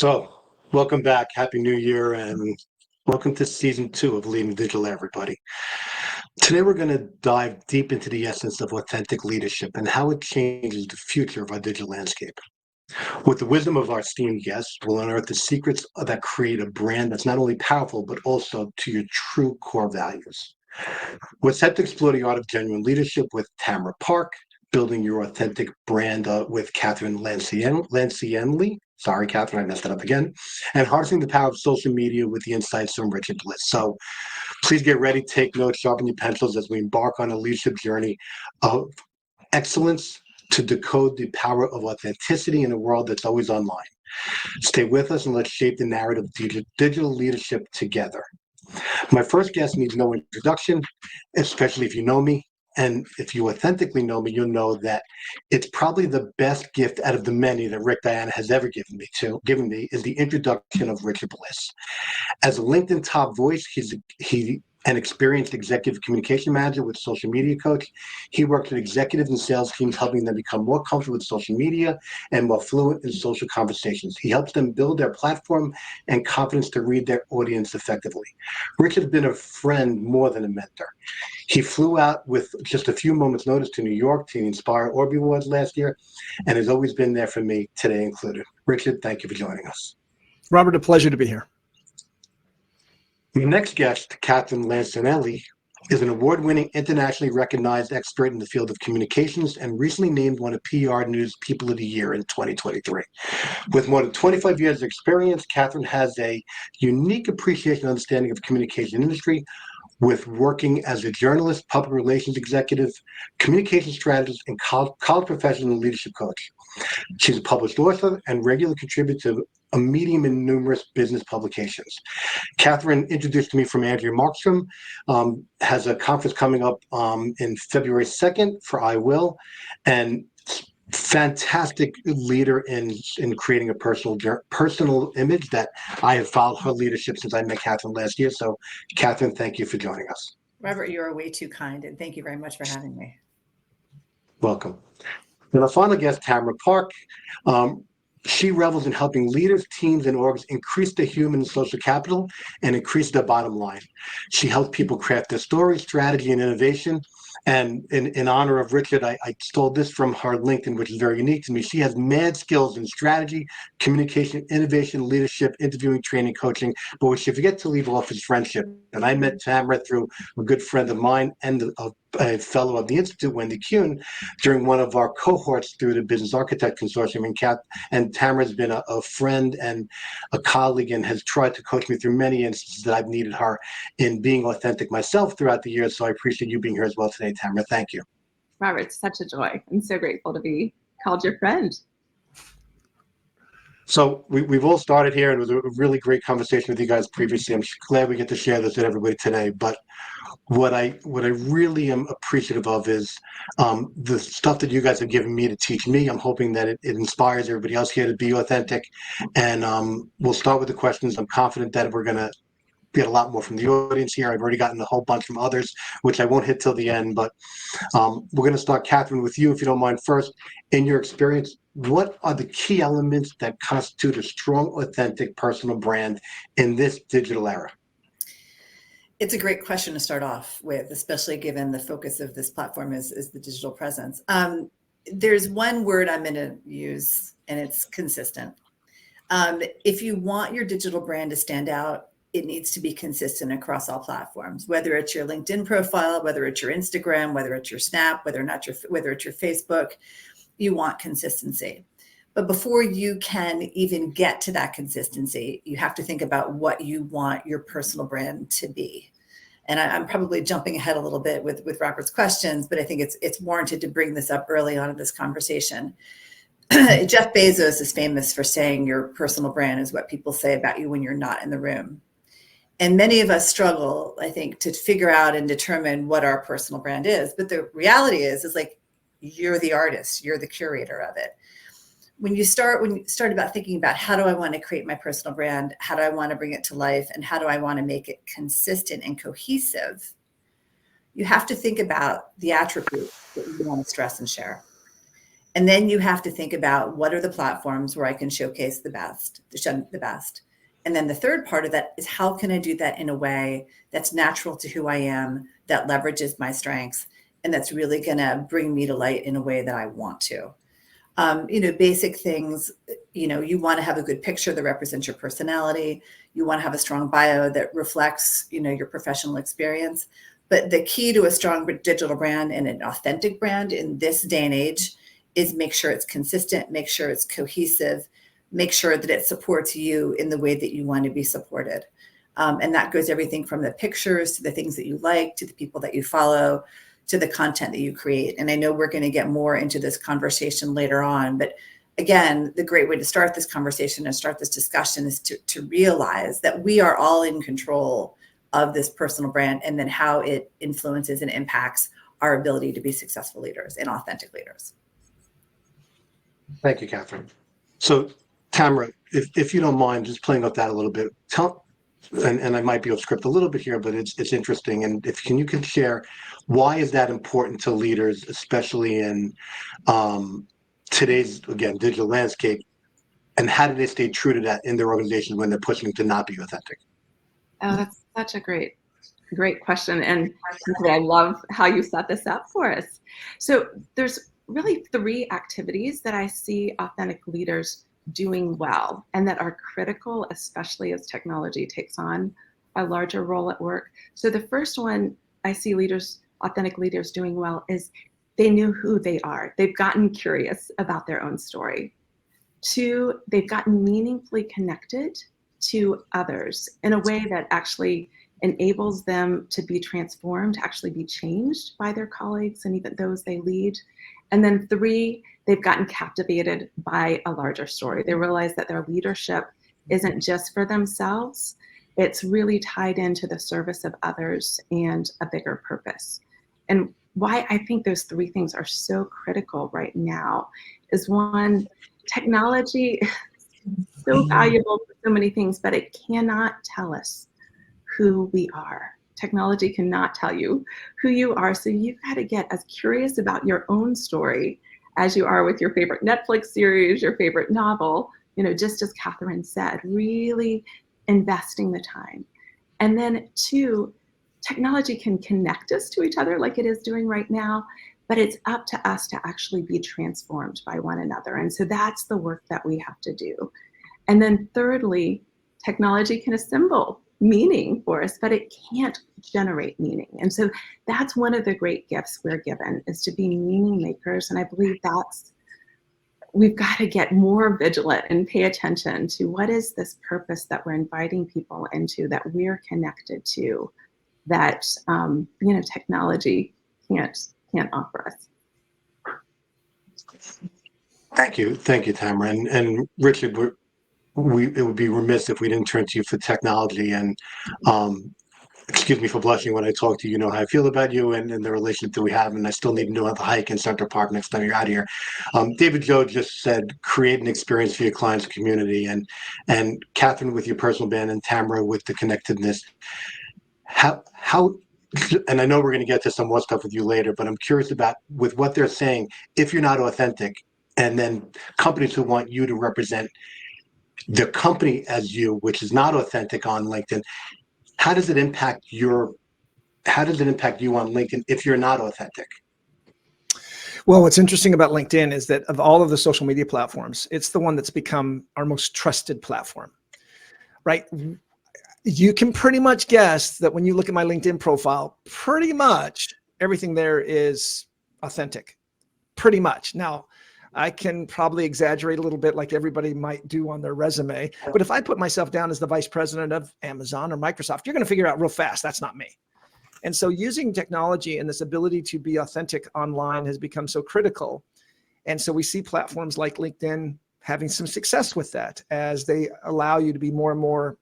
So, welcome back. Happy New Year, and welcome to season 2 of Leading Digital, everybody. Today, we're going to dive deep into the essence of authentic leadership and how it changes the future of our digital landscape. With the wisdom of our esteemed guests, we'll unearth the secrets that create a brand that's not only powerful, but also to your true core values. We're set to explore the art of genuine leadership with 𝗏𝗏, building your authentic brand with Kathryn Lancioni. Sorry, Kathryn, I messed that up again. And harnessing the power of social media with the insights from 𝗏𝗏𝗏𝗏. So please get ready, take notes, sharpen your pencils as we embark on a leadership journey of excellence to decode the power of authenticity in a world that's always online. Stay with us and let's shape the narrative of digital leadership together. My first guest needs no introduction, especially if you know me. And if you authentically know me, you'll know that it's probably the best gift out of the many that Rick Diana has ever given me is the introduction of 𝗏𝗏𝗏𝗏. As a LinkedIn top voice, he's an experienced executive communication manager with social media coach. He works with executives and sales teams, helping them become more comfortable with social media and more fluent in social conversations. He helps them build their platform and confidence to read their audience effectively. Rich has been a friend more than a mentor. He flew out with just a few moments' notice to New York to the Inspire Orby Awards last year, and has always been there for me, today included. Richard, thank you for joining us. Robert, a pleasure to be here. The next guest, Kathryn Lancioni, is an award-winning, internationally recognized expert in the field of communications and recently named one of PR News People of the Year in 2023. With more than 25 years of experience, Kathryn has a unique appreciation and understanding of the communication industry, with working as a journalist, public relations executive, communication strategist, and college professional and leadership coach. She's a published author and regular contributor to a medium in numerous business publications. Kathryn introduced to me from Andrea Markstrom, has a conference coming up in February 2nd for I Will, and fantastic leader in creating a personal image that I have followed her leadership since I met Kathryn last year. So Kathryn, thank you for joining us. Robert, you are way too kind, and thank you very much for having me. Welcome. And our final guest, 𝗏𝗏𝗏𝗏𝗏. She revels in helping leaders, teams, and orgs increase their human and social capital and increase their bottom line. She helps people craft their story, strategy, and innovation. And in honor of Richard, I stole this from her LinkedIn, which is very unique to me. She has mad skills in strategy, communication, innovation, leadership, interviewing, training, coaching. But what she forgets to leave off is friendship. And I met 𝗏𝗏𝗏𝗏𝗏 through a good friend of mine and a fellow of the Institute, Wendy Kuhn, during one of our cohorts through the Business Architect Consortium. And 𝗏𝗏𝗏𝗏 has been a friend and a colleague and has tried to coach me through many instances that I've needed her in being authentic myself throughout the years. So I appreciate you being here as well today, 𝗏𝗏𝗏𝗏𝗏. Thank you. Robert, it's such a joy. I'm so grateful to be called your friend. So we've all started here, and it was a really great conversation with you guys previously. I'm glad we get to share this with everybody today. But what I really am appreciative of is the stuff that you guys have given me to teach me. I'm hoping that it inspires everybody else here to be authentic. And we'll start with the questions. I'm confident that we're going to get a lot more from the audience here. I've already gotten a whole bunch from others, which I won't hit till the end. But we're going to start, Kathryn, with you, if you don't mind. First, in your experience, what are the key elements that constitute a strong, authentic personal brand in this digital era? It's a great question to start off with, especially given the focus of this platform is the digital presence. There's one word I'm going to use, and it's consistent. If you want your digital brand to stand out, it needs to be consistent across all platforms, whether it's your LinkedIn profile, whether it's your Instagram, whether it's your Snap, whether it's your Facebook. You want consistency. But before you can even get to that consistency, you have to think about what you want your personal brand to be. And I'm probably jumping ahead a little bit with Robert's questions, but I think it's warranted to bring this up early on in this conversation. Jeff Bezos is famous for saying your personal brand is what people say about you when you're not in the room. And many of us struggle, I think, to figure out and determine what our personal brand is. But the reality is like, you're the artist, you're the curator of it. When you start about thinking about how do I want to create my personal brand, how do I want to bring it to life, and how do I want to make it consistent and cohesive, you have to think about the attributes that you want to stress and share. And then you have to think about what are the platforms where I can showcase the best. And then the third part of that is how can I do that in a way that's natural to who I am, that leverages my strengths, and that's really going to bring me to light in a way that I want to. Basic things, you want to have a good picture that represents your personality. You want to have a strong bio that reflects, your professional experience. But the key to a strong digital brand and an authentic brand in this day and age is make sure it's consistent, make sure it's cohesive, make sure that it supports you in the way that you want to be supported. And that goes everything from the pictures to the things that you like, to the people that you follow, to the content that you create. And I know we're going to get more into this conversation later on, but again, the great way to start this conversation and start this discussion is to realize that we are all in control of this personal brand and then how it influences and impacts our ability to be successful leaders and authentic leaders. Thank you, Kathryn. So Tamara, if you don't mind just playing up that a little bit, and I might be off script a little bit here, but it's interesting. And if you can share, why is that important to leaders, especially in today's, again, digital landscape, and how do they stay true to that in their organization when they're pushing to not be authentic? Oh, that's such a great question. And I love how you set this up for us. So there's really 3 activities that I see authentic leaders doing well and that are critical, especially as technology takes on a larger role at work. So the first one I see authentic leaders doing well is they knew who they are. They've gotten curious about their own story. 2, they've gotten meaningfully connected to others in a way that actually enables them to be transformed, to actually be changed by their colleagues and even those they lead. And then 3, they've gotten captivated by a larger story. They realize that their leadership isn't just for themselves. It's really tied into the service of others and a bigger purpose. And why I think those 3 things are so critical right now is, 1, technology is so valuable for so many things, but it cannot tell us who we are. Technology cannot tell you who you are. So you've got to get as curious about your own story as you are with your favorite Netflix series, your favorite novel, just as Kathryn said, really investing the time. And then 2, technology can connect us to each other like it is doing right now, but it's up to us to actually be transformed by one another. And so that's the work that we have to do. And then thirdly, technology can assemble meaning for us, but it can't generate meaning. And so that's one of the great gifts we're given, is to be meaning makers. And I believe we've got to get more vigilant and pay attention to what is this purpose that we're inviting people into, that we're connected to, that technology can't offer us. Thank you, Tamara. And Richard, it would be remiss if we didn't turn to you for technology. And excuse me for blushing when I talk to you. You know how I feel about you and the relationship that we have. And I still need to know how to hike in Central Park next time you're out here. David Joe just said, create an experience for your clients' community. And Kathryn with your personal brand, and Tamara with the connectedness. How? And I know we're going to get to some more stuff with you later, but I'm curious about, with what they're saying, if you're not authentic, and then companies who want you to represent the company as you, which is not authentic on LinkedIn, how does it impact you on LinkedIn if you're not authentic? Well, what's interesting about LinkedIn is that of all of the social media platforms, it's the one that's become our most trusted platform, right? You can pretty much guess that when you look at my LinkedIn profile, pretty much everything there is authentic, pretty much. Now, I can probably exaggerate a little bit, like everybody might do on their resume. But if I put myself down as the vice president of Amazon or Microsoft, you're going to figure out real fast that's not me. And so using technology and this ability to be authentic online has become so critical. And so we see platforms like LinkedIn having some success with that, as they allow you to be more and more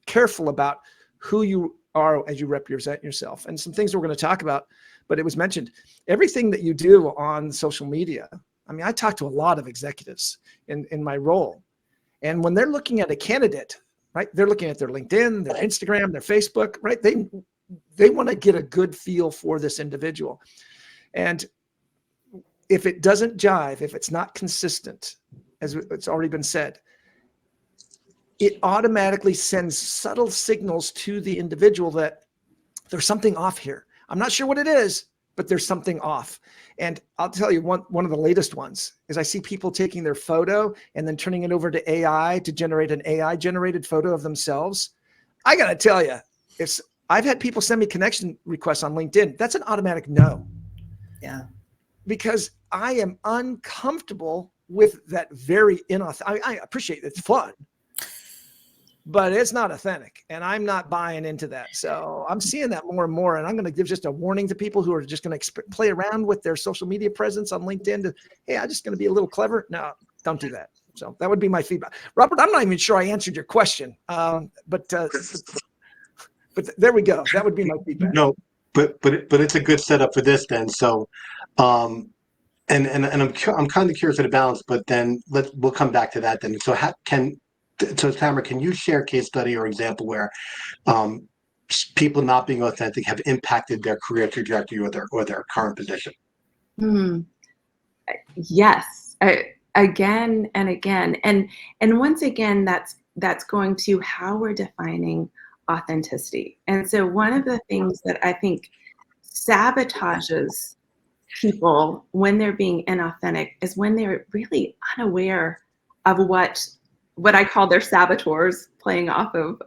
careful about who you are as you represent yourself. And some things we're going to talk about, but it was mentioned, everything that you do on social media. I mean, I talk to a lot of executives in my role, and when they're looking at a candidate, right, they're looking at their LinkedIn, their Instagram, their Facebook, right? They want to get a good feel for this individual. And if it doesn't jive, if it's not consistent, as it's already been said, it automatically sends subtle signals to the individual that there's something off here. I'm not sure what it is, but there's something off. And I'll tell you one of the latest ones is I see people taking their photo and then turning it over to AI to generate an AI generated photo of themselves. I got to tell you, I've had people send me connection requests on LinkedIn. That's an automatic no. Yeah. Because I am uncomfortable with that very inauthentic. I appreciate it's fun, but it's not authentic, and I'm not buying into that. So I'm seeing that more and more, and I'm going to give just a warning to people who are just going to play around with their social media presence on LinkedIn to, hey, I'm just going to be a little clever. No, don't do that. So that would be my feedback. Robert, I'm not even sure I answered your question, but there we go. That would be my feedback. No, but it's a good setup for this then. So, and I'm kind of curious of the balance, but then we'll come back to that then. So Tamara, can you share a case study or example where people not being authentic have impacted their career trajectory or their current position? Yes, again and again, and once again, that's going to how we're defining authenticity. And so one of the things that I think sabotages people when they're being inauthentic is when they're really unaware of what I call their saboteurs, playing off of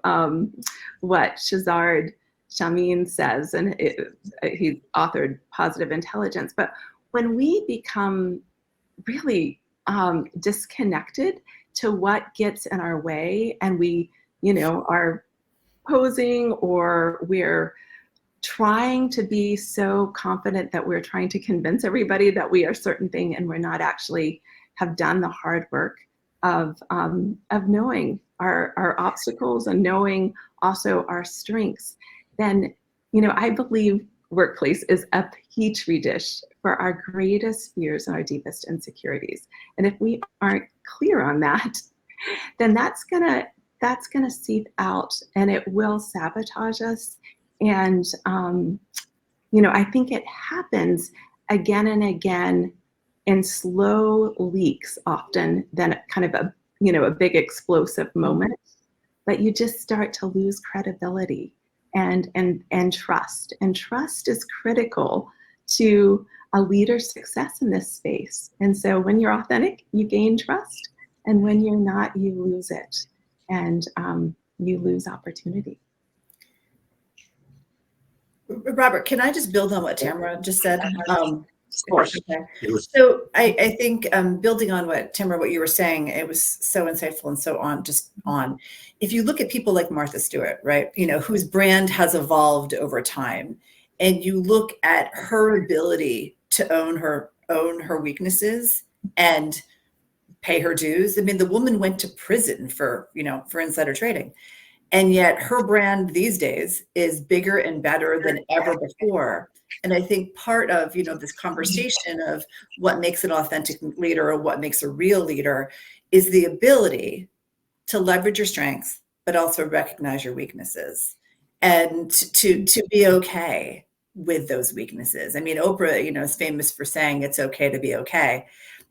what 𝗟𝗲𝗄𝗏 says, and he authored Positive Intelligence. But when we become really disconnected to what gets in our way, and we, are posing, or we're trying to be so confident that we're trying to convince everybody that we are a certain thing, and we're not actually have done the hard work of knowing our obstacles and knowing also our strengths, then, I believe workplace is a petri dish for our greatest fears and our deepest insecurities. And if we aren't clear on that, then that's gonna seep out, and it will sabotage us. And I think it happens again and again in slow leaks, often than kind of a big explosive moment. But you just start to lose credibility and trust. And trust is critical to a leader's success in this space. And so when you're authentic, you gain trust, and when you're not, you lose it, and you lose opportunity. Robert, can I just build on what Tamara just said? Of course. Okay. So I think building on what Tamara, what you were saying, it was so insightful and so on. If you look at people like Martha Stewart, right, whose brand has evolved over time, and you look at her ability to own her weaknesses and pay her dues. I mean, the woman went to prison for insider trading. And yet her brand these days is bigger and better than ever before. And I think part of, this conversation of what makes an authentic leader or what makes a real leader is the ability to leverage your strengths, but also recognize your weaknesses, and to be okay with those weaknesses. I mean, Oprah, is famous for saying it's okay to be okay.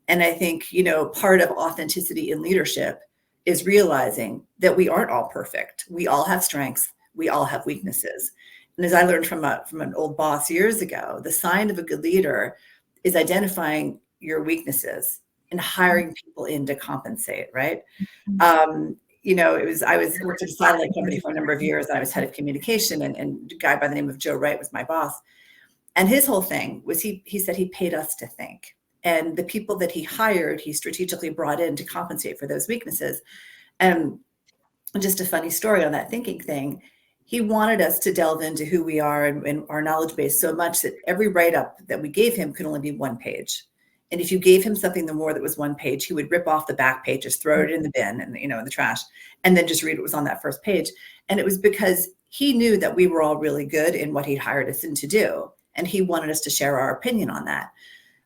And I think, part of authenticity in leadership is realizing that we aren't all perfect. We all have strengths. We all have weaknesses. And as I learned from an old boss years ago, the sign of a good leader is identifying your weaknesses and hiring people in to compensate, right? I worked at a satellite company for a number of years, and I was head of communication, and a guy by the name of Joe Wright was my boss. And his whole thing was he said he paid us to think. And the people that he hired, he strategically brought in to compensate for those weaknesses. And just a funny story on that thinking thing, he wanted us to delve into who we are and our knowledge base so much that every write-up that we gave him could only be one page. And if you gave him something the more that was one page, he would rip off the back page, just throw it in the bin and in the trash, and then just read what was on that first page. And it was because he knew that we were all really good in what he'd hired us in to do. And he wanted us to share our opinion on that.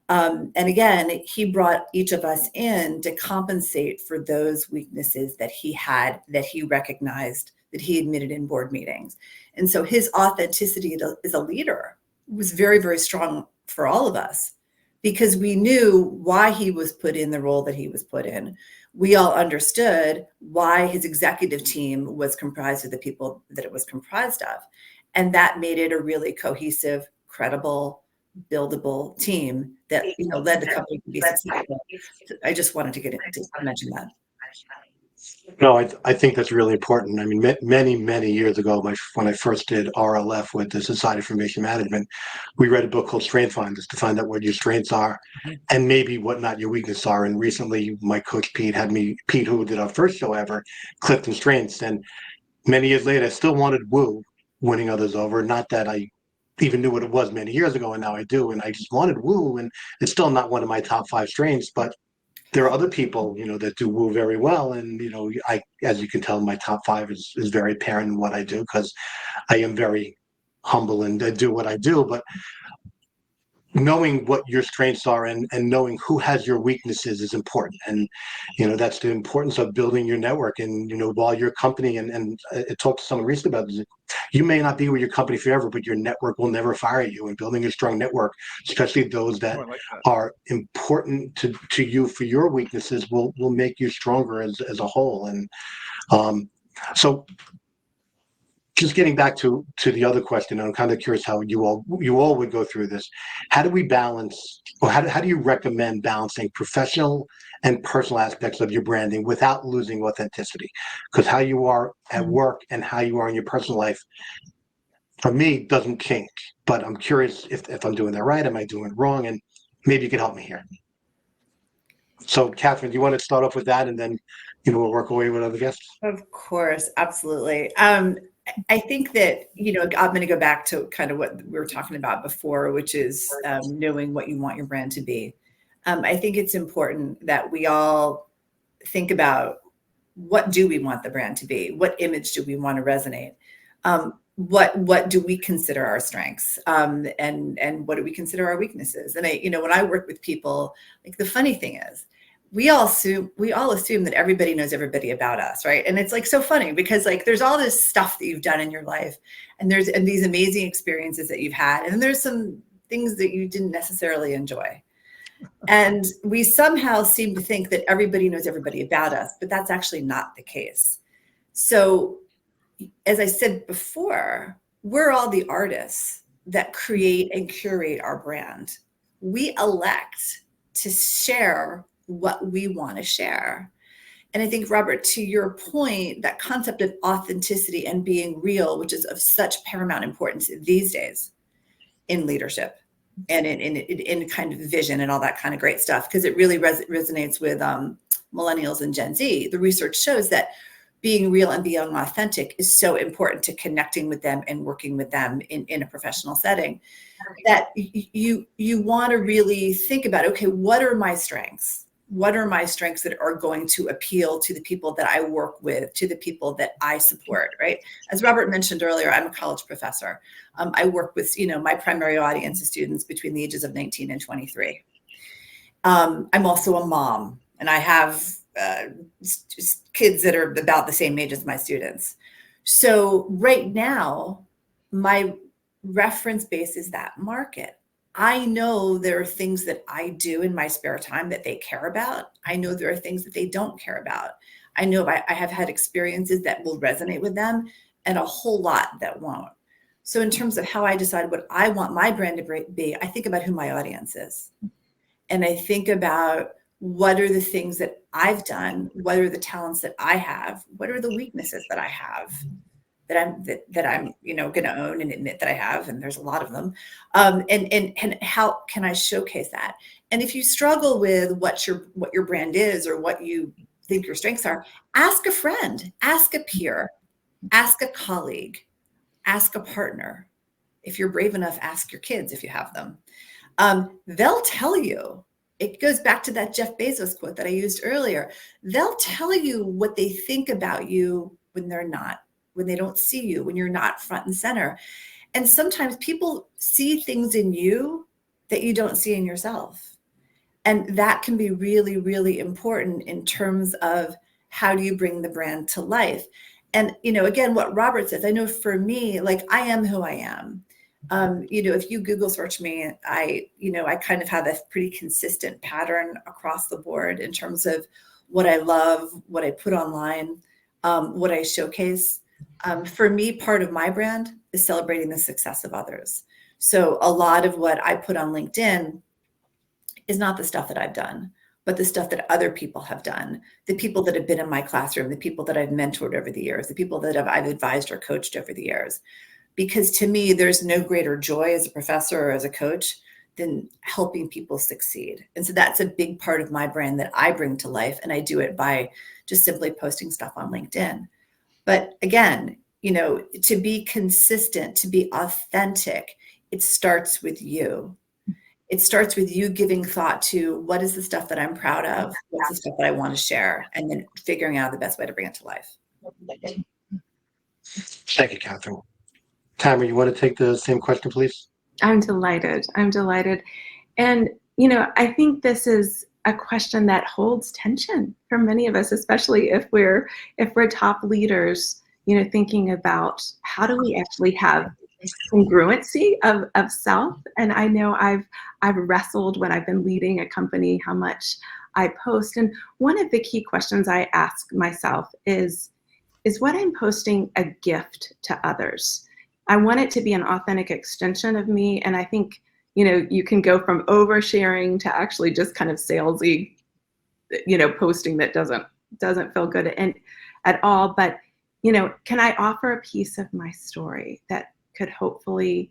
And again, he brought each of us in to compensate for those weaknesses that he had, that he recognized, that he admitted in board meetings. And so his authenticity as a leader was very, very strong for all of us. because we knew why he was put in the role that he was put in. We all understood why his executive team was comprised of the people that it was comprised of. And that made it a really cohesive, credible, buildable team that, you know, led the company to be successful. I just wanted to mention that. No, I think that's really important. I mean, many years ago, when I first did RLF with the Society of Information Management, we read a book called Strength Finders to find out what your strengths are and maybe what not your weaknesses are. And recently, my coach Pete, who did our first show ever, Clifton Strengths. And many years later, I still wanted Woo, winning others over. Not that I even knew what it was many years ago, and now I do. And I just wanted Woo, and it's still not one of my top 5 strengths, but there are other people, you know, that do Woo very well. And, you know, as you can tell, my top 5 is very apparent in what I do, because I am very humble and I do what I do. But knowing what your strengths are and knowing who has your weaknesses is important. And, you know, that's the importance of building your network. And, you know, while your company, and I talked to someone recently about this, you may not be with your company forever, but your network will never fire you. And building a strong network, especially those that are important to you for your weaknesses, will make you stronger as a whole. And so just getting back to the other question, I'm kind of curious how you all would go through this. How do we balance, or how do you recommend balancing professional and personal aspects of your branding without losing authenticity? Because how you are at work and how you are in your personal life, for me, doesn't kink. But I'm curious if I'm doing that right. Am I doing it wrong? And maybe you can help me here. So, Kathryn, do you want to start off with that, and then, you know, we'll work away with other guests? Of course, absolutely. I think that, you know, I'm going to go back to kind of what we were talking about before, which is knowing what you want your brand to be. I think it's important that we all think about, what do we want the brand to be? What image do we want to resonate? What do we consider our strengths? And what do we consider our weaknesses? And you know, when I work with people, like, the funny thing is, we all assume that everybody knows everybody about us, right? And it's like so funny, because like there's all this stuff that you've done in your life, and there's these amazing experiences that you've had, and there's some things that you didn't necessarily enjoy. And we somehow seem to think that everybody knows everybody about us, but that's actually not the case. So, as I said before, we're all the artists that create and curate our brand. We elect to share what we want to share. And I think, Robert, to your point, that concept of authenticity and being real, which is of such paramount importance these days in leadership and in kind of vision and all that kind of great stuff, because it really resonates with millennials and Gen Z. The research shows that being real and being authentic is so important to connecting with them and working with them in a professional setting, that you want to really think about, okay, what are my strengths? What are my strengths that are going to appeal to the people that I work with, to the people that I support, right? As Robert mentioned earlier, I'm a college professor. I work with, you know, my primary audience is students between the ages of 19 and 23. I'm also a mom, and I have kids that are about the same age as my students. So right now, my reference base is that market. I know there are things that I do in my spare time that they care about. I know there are things that they don't care about. I know I have had experiences that will resonate with them, and a whole lot that won't. So in terms of how I decide what I want my brand to be, I think about who my audience is. And I think about, what are the things that I've done? What are the talents that I have? What are the weaknesses that I have that I'm you know, going to own and admit that I have? And there's a lot of them. And how can I showcase that? And if you struggle with what your brand is, or what you think your strengths are, ask a friend, ask a peer, ask a colleague, ask a partner. If you're brave enough, ask your kids if you have them. They'll tell you. It goes back to that Jeff Bezos quote that I used earlier. They'll tell you what they think about you when they don't see you, when you're not front and center. And sometimes people see things in you that you don't see in yourself. And that can be really, really important in terms of, how do you bring the brand to life? And, you know, again, what Robert says, I know for me, like, I am who I am. If you Google search me, I kind of have a pretty consistent pattern across the board in terms of what I love, what I put online, what I showcase. For me, part of my brand is celebrating the success of others. So a lot of what I put on LinkedIn is not the stuff that I've done, but the stuff that other people have done, the people that have been in my classroom, the people that I've mentored over the years, the people that I've advised or coached over the years. Because to me, there's no greater joy as a professor or as a coach than helping people succeed. And so that's a big part of my brand that I bring to life. And I do it by just simply posting stuff on LinkedIn. But again, to be consistent, to be authentic, it starts with you. It starts with you giving thought to what is the stuff that I'm proud of, what's the stuff that I want to share, and then figuring out the best way to bring it to life. Thank you, Kathryn. Tamara, you want to take the same question, please? I'm delighted. I'm delighted. And, I think this is a question that holds tension for many of us, especially if we're top leaders, thinking about how do we actually have congruency of self. And I know I've wrestled when I've been leading a company, how much I post. And one of the key questions I ask myself is what I'm posting a gift to others? I want it to be an authentic extension of me. And I think, you can go from oversharing to actually just kind of salesy, posting that doesn't feel good at all. But, can I offer a piece of my story that could hopefully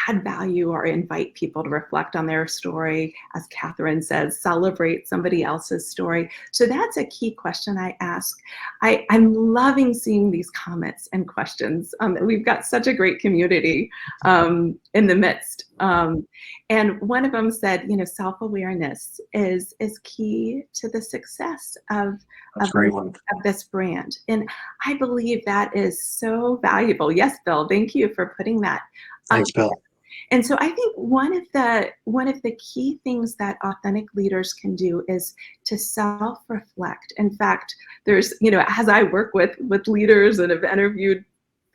add value or invite people to reflect on their story, as Kathryn says, celebrate somebody else's story? So that's a key question I ask. I'm loving seeing these comments and questions. We've got such a great community in the midst. And one of them said, self-awareness is key to the success of this brand. And I believe that is so valuable. Yes, Bill, thank you for putting that. Thanks, Bill. And so I think one of the key things that authentic leaders can do is to self-reflect. In fact, there's, as I work with leaders and have interviewed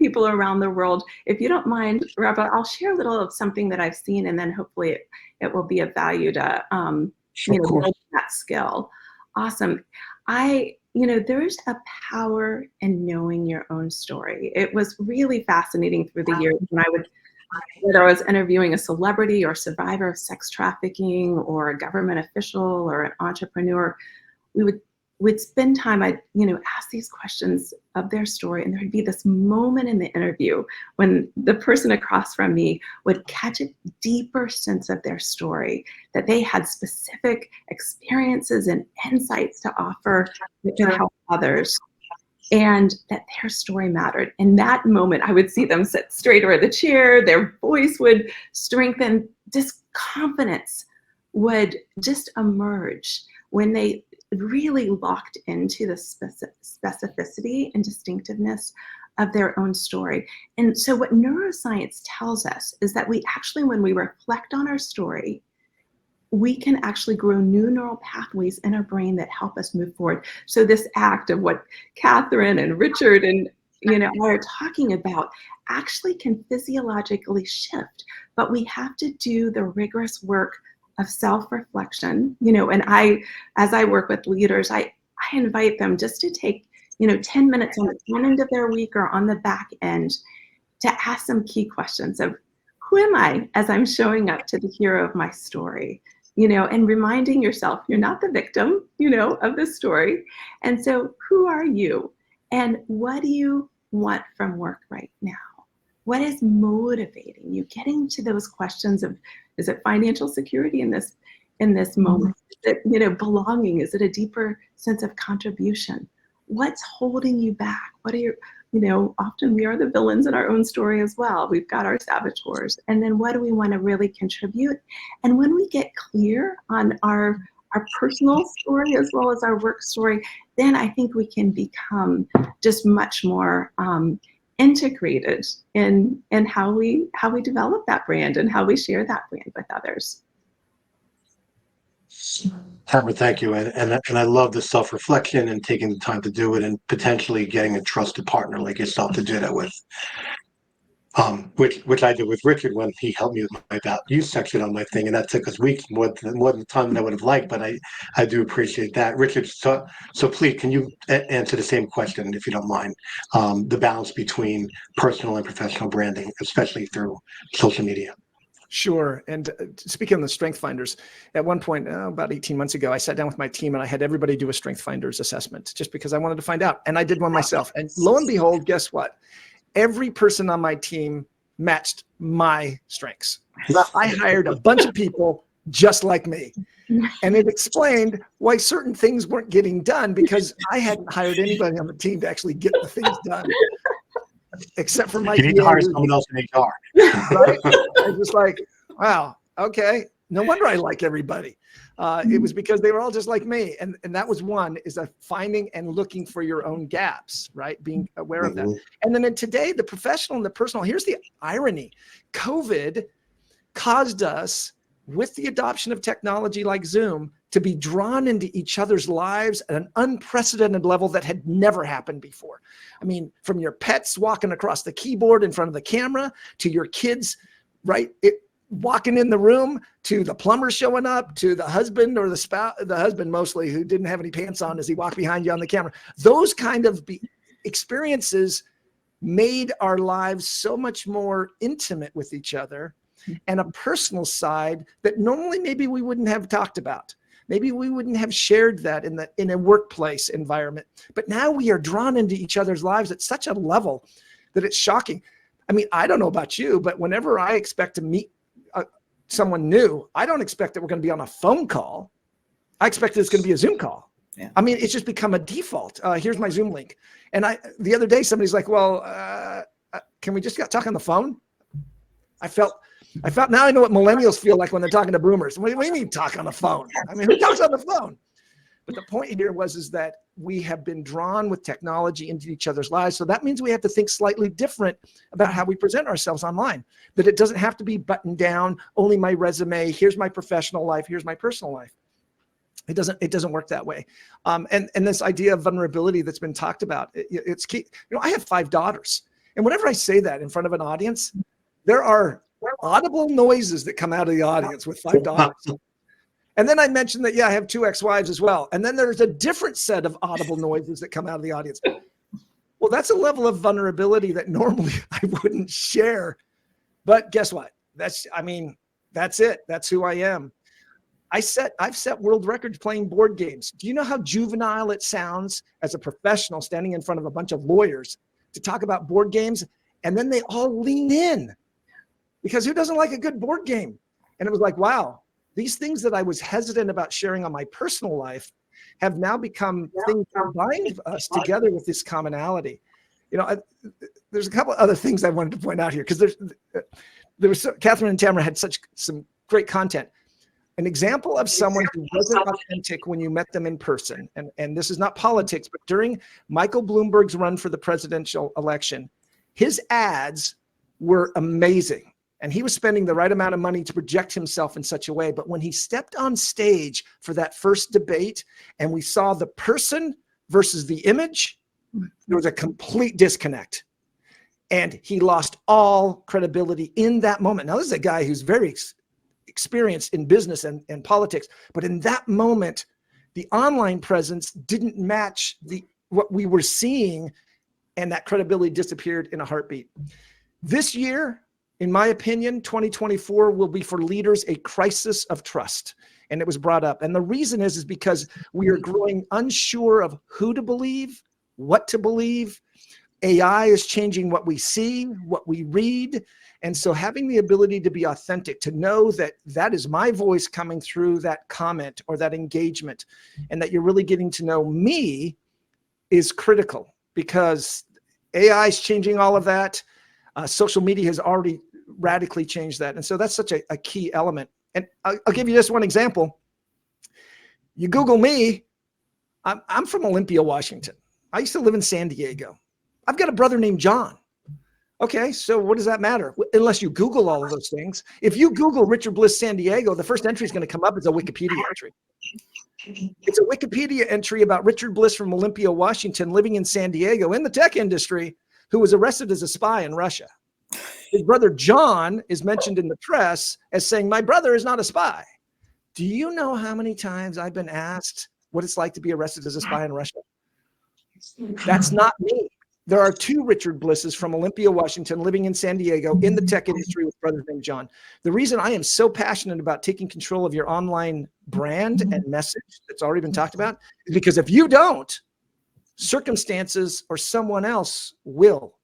people around the world, if you don't mind, Rabba, I'll share a little of something that I've seen, and then hopefully it will be of value to build that skill. Awesome. There's a power in knowing your own story. It was really fascinating through the years when whether I was interviewing a celebrity or survivor of sex trafficking or a government official or an entrepreneur, we'd spend time, I'd ask these questions of their story, and there'd be this moment in the interview when the person across from me would catch a deeper sense of their story, that they had specific experiences and insights to offer that could help others, and that their story mattered. In that moment, I would see them sit straighter in the chair, their voice would strengthen, this confidence would just emerge when they really locked into the specificity and distinctiveness of their own story. And so what neuroscience tells us is that we actually, when we reflect on our story, we can actually grow new neural pathways in our brain that help us move forward. So this act of what Kathryn and Richard and are talking about actually can physiologically shift, but we have to do the rigorous work of self-reflection, and as I work with leaders, I invite them just to take, 10 minutes on the front end of their week or on the back end to ask some key questions of who am I as I'm showing up to the hero of my story, and reminding yourself you're not the victim, of the story. And so who are you? And what do you want from work right now? What is motivating you? Getting to those questions of, is it financial security in this moment? Is it, belonging? Is it a deeper sense of contribution? What's holding you back? What are your, often we are the villains in our own story as well. We've got our saboteurs. And then what do we want to really contribute? And when we get clear on our personal story as well as our work story, then I think we can become just much more integrated in how we develop that brand and how we share that brand with others. Tamara, thank you. And I love the self-reflection and taking the time to do it and potentially getting a trusted partner like yourself to do that with. Which I did with Richard when he helped me with my about you section on my thing, and that took us weeks, more than the time that I would have liked. But I do appreciate that, Richard. So please, can you answer the same question if you don't mind? The balance between personal and professional branding, especially through social media. Sure. And speaking of the strength finders, at one point, about 18 months ago, I sat down with my team and I had everybody do a strength finders assessment just because I wanted to find out. And I did one myself. And lo and behold, guess what? Every person on my team matched my strengths. I hired a bunch of people just like me. And it explained why certain things weren't getting done because I hadn't hired anybody on the team to actually get the things done. Except for my You need to hire someone else in HR. Right? I was just like, wow, okay. No wonder I like everybody. It was because they were all just like me. And that was one, is a finding and looking for your own gaps, right? Being aware of that. And then in today, the professional and the personal, here's the irony. COVID caused us, with the adoption of technology like Zoom, to be drawn into each other's lives at an unprecedented level that had never happened before. I mean, from your pets walking across the keyboard in front of the camera, to your kids, right, walking in the room, to the plumber showing up, to the husband or the spouse, the husband mostly, who didn't have any pants on as he walked behind you on the camera. Those kind of experiences made our lives so much more intimate with each other, and a personal side that normally maybe we wouldn't have talked about. Maybe we wouldn't have shared that in a workplace environment. But now we are drawn into each other's lives at such a level that it's shocking. I mean, I don't know about you, but whenever I expect to meet someone new, I don't expect that we're going to be on a phone call. I expect that it's going to be a Zoom call. Yeah. I mean, it's just become a default. Here's my Zoom link. And the other day, somebody's like, well, can we just talk on the phone? I felt now I know what millennials feel like when they're talking to boomers. What do you mean talk on the phone? I mean, who talks on the phone? But the point here is that we have been drawn with technology into each other's lives. So that means we have to think slightly different about how we present ourselves online, that it doesn't have to be buttoned down, only my resume, here's my professional life, here's my personal life. It doesn't work that way. And this idea of vulnerability that's been talked about, it's key. You know, I have 5 daughters. And whenever I say that in front of an audience, there are audible noises that come out of the audience with 5 daughters. And then I mentioned that, yeah, I have 2 ex-wives as well. And then there's a different set of audible noises that come out of the audience. Well, that's a level of vulnerability that normally I wouldn't share. But guess what? That's it. That's who I am. I've set world records playing board games. Do you know how juvenile it sounds as a professional standing in front of a bunch of lawyers to talk about board games? And then they all lean in. Because who doesn't like a good board game? And it was like, wow, these things that I was hesitant about sharing on my personal life have now become things that bind us together with this commonality. You know, there's a couple other things I wanted to point out here, because Kathryn and Tamara had some great content. An example of someone who wasn't authentic when you met them in person, and this is not politics, but during Michael Bloomberg's run for the presidential election, his ads were amazing. And he was spending the right amount of money to project himself in such a way. But when he stepped on stage for that first debate and we saw the person versus the image, there was a complete disconnect. And he lost all credibility in that moment. Now, this is a guy who's very experienced in business and politics. But in that moment, the online presence didn't match what we were seeing, and that credibility disappeared in a heartbeat. This year, in my opinion, 2024 will be for leaders a crisis of trust. And it was brought up. And the reason is because we are growing unsure of who to believe, what to believe. AI is changing what we see, what we read. And so having the ability to be authentic, to know that that is my voice coming through that comment or that engagement, and that you're really getting to know me, is critical, because AI is changing all of that. Social media has already radically changed that. And so that's such a key element. And I'll give you just one example. You Google me, I'm from Olympia, Washington. I used to live in San Diego. I've got a brother named John. Okay, so what does that matter? Unless you Google all of those things. If you Google Richard Bliss San Diego, the first entry is going to come up as a Wikipedia entry. It's a Wikipedia entry about Richard Bliss from Olympia, Washington, living in San Diego in the tech industry, who was arrested as a spy in Russia. his brother John is mentioned in the press as saying, my brother is not a spy. Do you know how many times I've been asked what it's like to be arrested as a spy in Russia? That's not me. There are 2 Richard Blisses from Olympia, Washington, living in San Diego in the tech industry with brothers named John. The reason I am so passionate about taking control of your online brand and message that's already been talked about is because if you don't, circumstances or someone else will.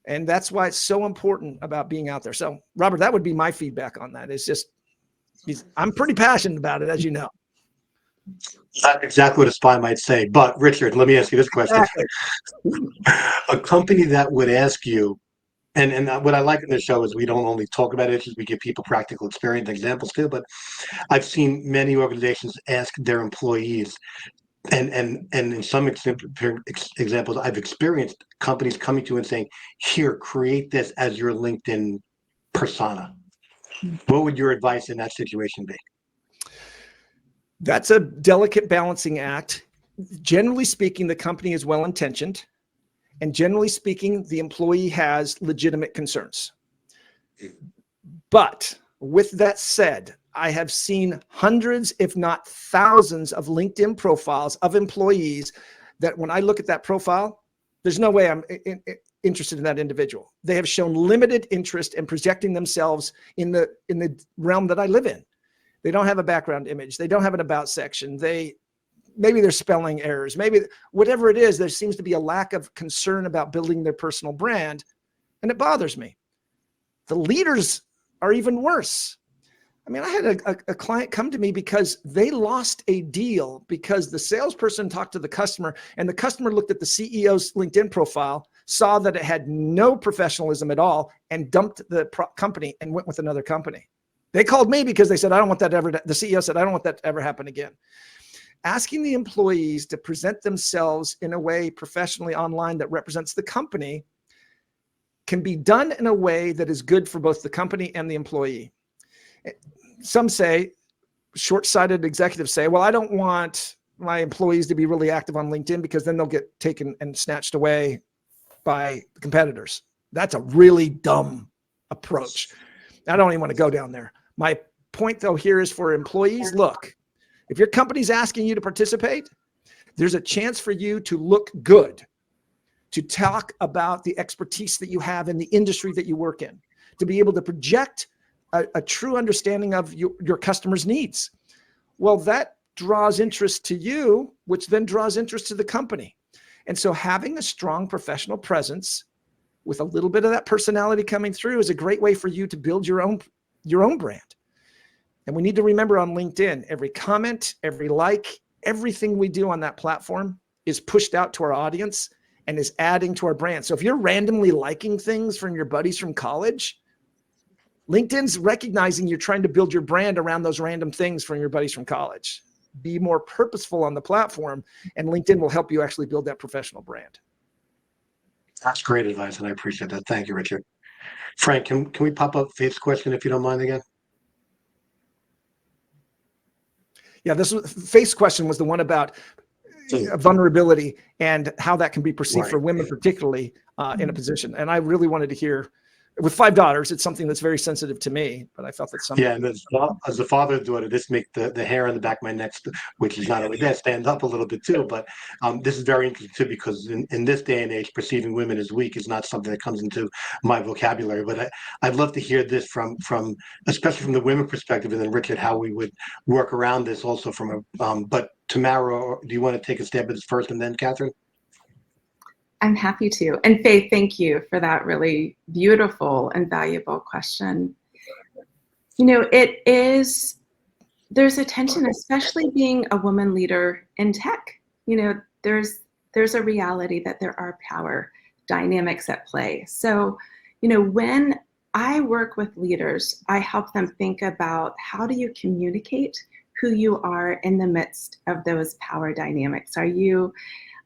And that's why it's so important about being out there. So, Robert, that would be my feedback on that. It's just, I'm pretty passionate about it, as you know. Not exactly what a spy might say. But Richard, let me ask you this question. A company that would ask you, and what I like in this show is we don't only talk about issues, we give people practical experience examples too, but I've seen many organizations ask their employees, and in some examples, I've experienced companies coming to you and saying, here, create this as your LinkedIn persona. What would your advice in that situation be? That's a delicate balancing act. Generally speaking, the company is well-intentioned, and generally speaking, the employee has legitimate concerns. But with that said, I have seen hundreds, if not thousands, of LinkedIn profiles of employees that when I look at that profile, there's no way I'm interested in that individual. They have shown limited interest in projecting themselves in the realm that I live in. They don't have a background image. They don't have an about section. Maybe there's spelling errors. Maybe whatever it is, there seems to be a lack of concern about building their personal brand. And it bothers me. The leaders are even worse. I mean, I had a client come to me because they lost a deal because the salesperson talked to the customer and the customer looked at the CEO's LinkedIn profile, saw that it had no professionalism at all, and dumped the company and went with another company. They called me because they said, I don't want that ever, the CEO said, I don't want that to ever happen again. Asking the employees to present themselves in a way professionally online that represents the company can be done in a way that is good for both the company and the employee. Some say, short-sighted executives say, well, I don't want my employees to be really active on LinkedIn because then they'll get taken and snatched away by competitors. That's a really dumb approach. I don't even want to go down there. My point though here is for employees, look, if your company's asking you to participate, there's a chance for you to look good, to talk about the expertise that you have in the industry that you work in, to be able to project a true understanding of your customers' needs. Well, that draws interest to you, which then draws interest to the company. And so having a strong professional presence with a little bit of that personality coming through is a great way for you to build your own brand. And we need to remember on LinkedIn, every comment, every like, everything we do on that platform is pushed out to our audience and is adding to our brand. So if you're randomly liking things from your buddies from college, LinkedIn's recognizing you're trying to build your brand around those random things from your buddies from college. Be more purposeful on the platform, and LinkedIn will help you actually build that professional brand. That's great advice, and I appreciate that. Thank you, Richard. Frank, can we pop up Faith's question if you don't mind again? Yeah, Faith's question was the one about vulnerability and how that can be perceived for women, particularly in a position. And I really wanted to hear, with 5 daughters, it's something that's very sensitive to me, but I felt that some. Yeah, and as a father of daughter, this makes the hair on the back of my neck, which is not only that, stand up a little bit too, but this is very interesting too, because in this day and age, perceiving women as weak is not something that comes into my vocabulary. But I'd love to hear this from especially from the women perspective, and then Richard, how we would work around this also from a, but Tamara, do you want to take a stab at this first and then Kathryn? I'm happy to. And Faith, thank you for that really beautiful and valuable question. You know, there's a tension, especially being a woman leader in tech. You know, there's a reality that there are power dynamics at play. So, you know, when I work with leaders, I help them think about how do you communicate who you are in the midst of those power dynamics. Are you,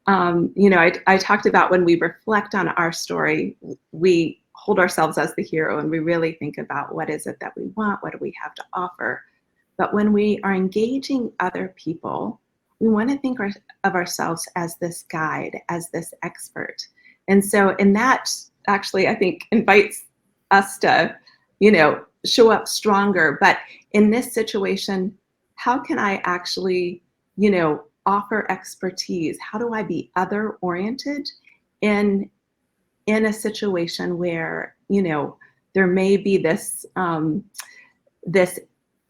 you know, I talked about when we reflect on our story, we hold ourselves as the hero and we really think about what is it that we want, what do we have to offer. But when we are engaging other people, we want to think of ourselves as this guide, as this expert. And so, and that actually, I think, invites us to, show up stronger. But in this situation, how can I actually, offer expertise? How do I be other oriented in a situation where, there may be this, this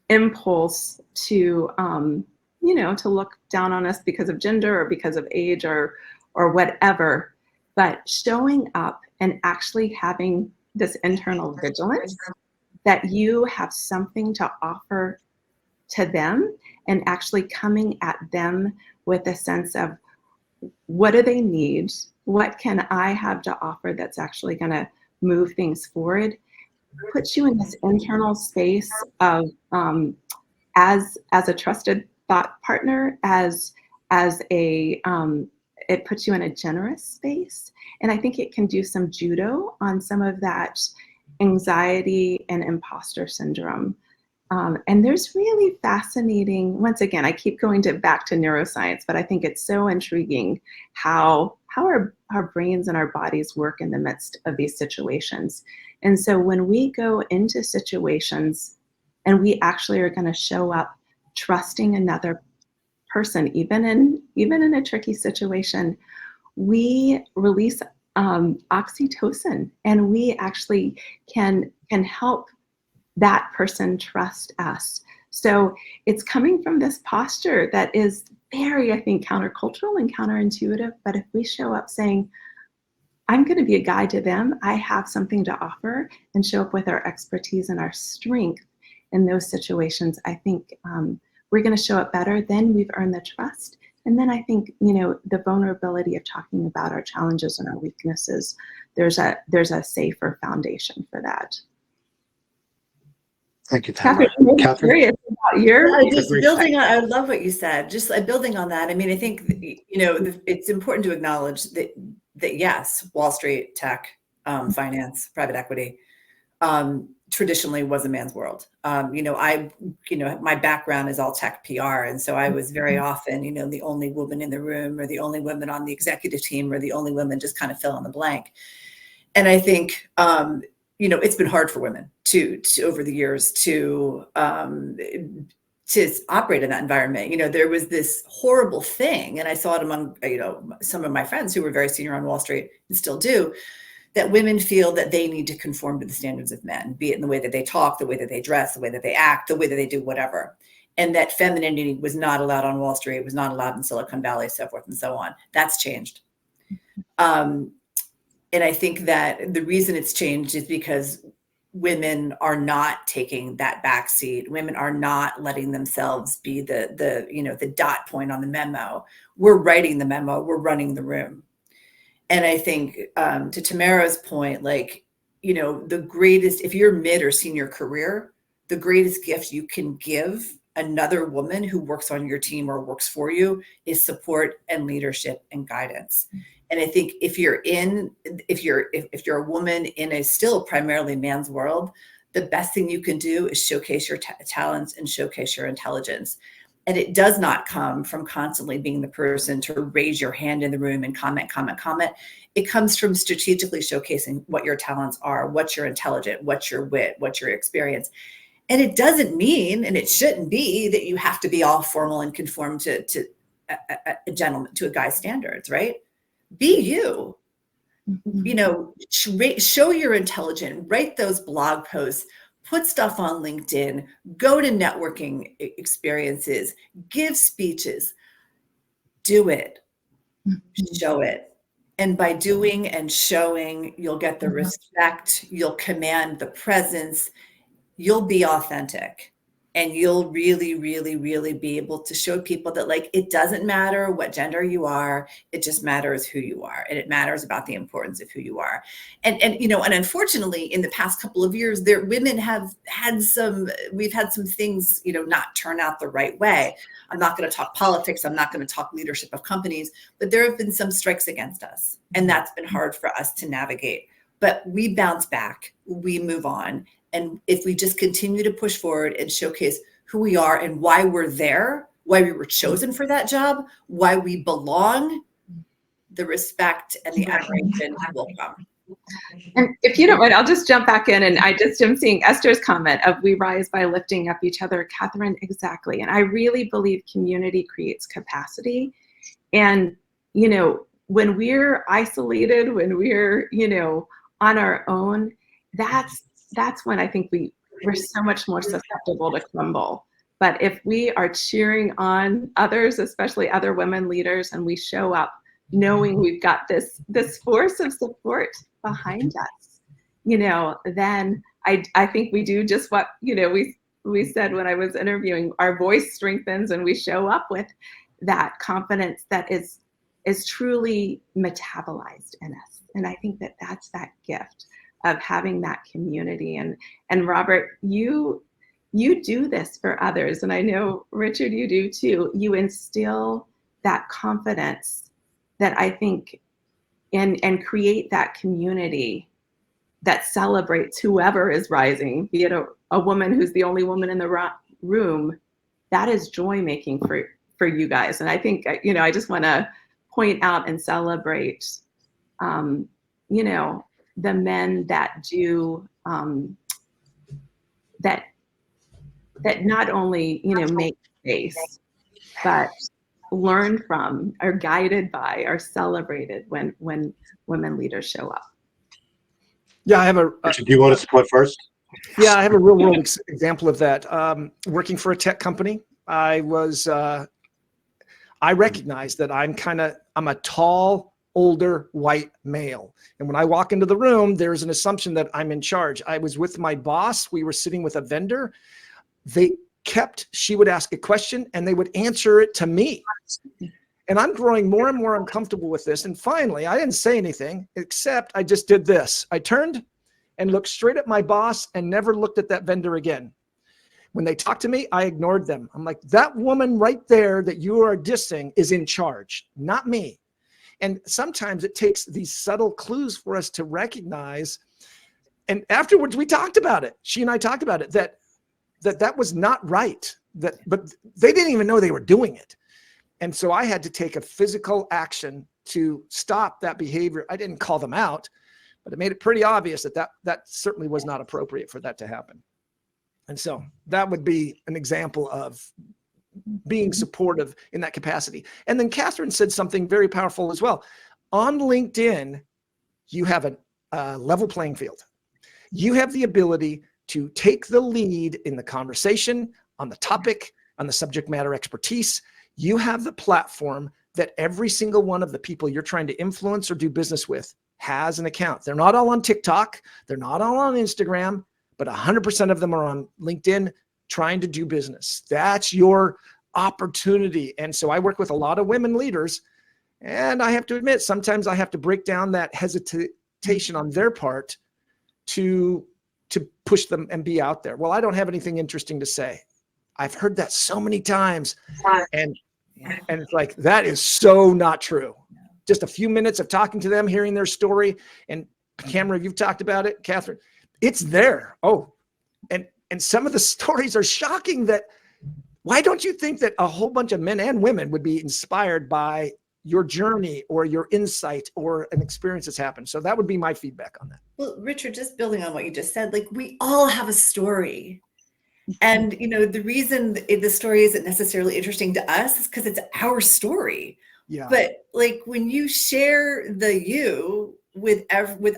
impulse to, to look down on us because of gender or because of age or whatever, but showing up and actually having this internal vigilance that you have something to offer to them, and actually coming at them with a sense of, what do they need? What can I have to offer that's actually going to move things forward? Puts you in this internal space of, as a trusted thought partner, as a, it puts you in a generous space. And I think it can do some judo on some of that anxiety and imposter syndrome. And there's really fascinating, once again, I keep going back to neuroscience, but I think it's so intriguing how our brains and our bodies work in the midst of these situations. And so when we go into situations and we actually are going to show up trusting another person, even in a tricky situation, we release oxytocin, and we actually can help that person trust us. So it's coming from this posture that is very, I think, countercultural and counterintuitive. But if we show up saying, I'm going to be a guide to them, I have something to offer, and show up with our expertise and our strength in those situations, I think we're going to show up better. Then we've earned the trust. And then I think, the vulnerability of talking about our challenges and our weaknesses, there's a safer foundation for that. Thank you, Tamara. Kathryn, Kathryn? curious about your just building on, I love what you said. Just building on that. I mean, I think, it's important to acknowledge that yes, Wall Street, tech, finance, private equity, traditionally was a man's world. My background is all tech PR. And so I was very often, the only woman in the room, or the only woman on the executive team, or the only woman, just kind of fill in the blank. And I think, it's been hard for women to over the years to operate in that environment. There was this horrible thing, and I saw it among, some of my friends who were very senior on Wall Street and still do, that women feel that they need to conform to the standards of men, be it in the way that they talk, the way that they dress, the way that they act, the way that they do whatever. And that femininity was not allowed on Wall Street, was not allowed in Silicon Valley, so forth and so on. That's changed. And I think that the reason it's changed is because women are not taking that backseat. Women are not letting themselves be the dot point on the memo. We're writing the memo, we're running the room. And I think to Tamara's point, the greatest, if you're mid or senior career, the greatest gift you can give another woman who works on your team or works for you is support and leadership and guidance. And I think if you're a woman in a still primarily man's world, the best thing you can do is showcase your talents and showcase your intelligence. And it does not come from constantly being the person to raise your hand in the room and comment. It comes from strategically showcasing what your talents are, what you're intelligent, what's your wit, what's your experience. And it doesn't mean, and it shouldn't be, that you have to be all formal and conform to a gentleman, to a guy's standards, right? Be you. Show you're intelligent, write those blog posts, put stuff on LinkedIn, go to networking experiences, give speeches, do it, show it. And by doing and showing, you'll get the respect, you'll command the presence, you'll be authentic. And you'll really, really, really be able to show people that, it doesn't matter what gender you are, it just matters who you are. And it matters about the importance of who you are. And unfortunately, in the past couple of years, we've had some things, not turn out the right way. I'm not going to talk politics. I'm not going to talk leadership of companies, but there have been some strikes against us. And that's been hard for us to navigate. But we bounce back, we move on. And if we just continue to push forward and showcase who we are and why we're there, why we were chosen for that job, why we belong, the respect and the admiration will come. And if you don't mind, I'll just jump back in, and I just am seeing Esther's comment of we rise by lifting up each other. Kathryn, exactly. And I really believe community creates capacity. And, you know, when we're isolated, when we're, you know, on our own, that's when I think we're so much more susceptible to crumble. But if we are cheering on others, especially other women leaders, and we show up knowing we've got this force of support behind us, you know, then I think we do just what, you know, we said when I was interviewing, our voice strengthens and we show up with that confidence that is truly metabolized in us. And I think that's that gift of having that community. And Robert, you do this for others. And I know, Richard, you do too. You instill that confidence that I think and create that community that celebrates whoever is rising, be it a woman who's the only woman in the room. That is joy making for you guys. And I think, you know, I just want to point out and celebrate, you know, the men that do, that not only, you know, make space, but learn from, are guided by, are celebrated when women leaders show up. Yeah, I have a. Do you want to support first? Yeah, I have a real world example of that. Working for a tech company, I recognize that I'm a tall, older white male. And when I walk into the room, there's an assumption that I'm in charge. I was with my boss. We were sitting with a vendor. She would ask a question and they would answer it to me. And I'm growing more and more uncomfortable with this. And finally, I didn't say anything, except I just did this. I turned and looked straight at my boss and never looked at that vendor again. When they talked to me, I ignored them. I'm like, that woman right there that you are dissing is in charge, not me. And sometimes it takes these subtle clues for us to recognize. And afterwards, we talked about it. She and I talked about it, that was not right. But they didn't even know they were doing it. And so I had to take a physical action to stop that behavior. I didn't call them out, but it made it pretty obvious that certainly was not appropriate for that to happen. And so that would be an example of being supportive in that capacity. And then Kathryn said something very powerful as well. On LinkedIn, you have a level playing field. You have the ability to take the lead in the conversation, on the topic, on the subject matter expertise. You have the platform that every single one of the people you're trying to influence or do business with has an account. They're not all on TikTok. They're not all on Instagram, but 100% of them are on LinkedIn trying to do business. That's your opportunity. And so I work with a lot of women leaders, and I have to admit, sometimes I have to break down that hesitation on their part to push them and be out there. Well, I don't have anything interesting to say. I've heard that so many times. And it's like, that is so not true. Just a few minutes of talking to them, hearing their story. And Cameron, you've talked about it, Kathryn, it's there. Oh, and some of the stories are shocking. Why don't you think that a whole bunch of men and women would be inspired by your journey or your insight or an experience that's happened? So that would be my feedback on that. Well, Richard, just building on what you just said, like, we all have a story. And, you know, the reason the story isn't necessarily interesting to us is because it's our story. Yeah. But like, when you share you with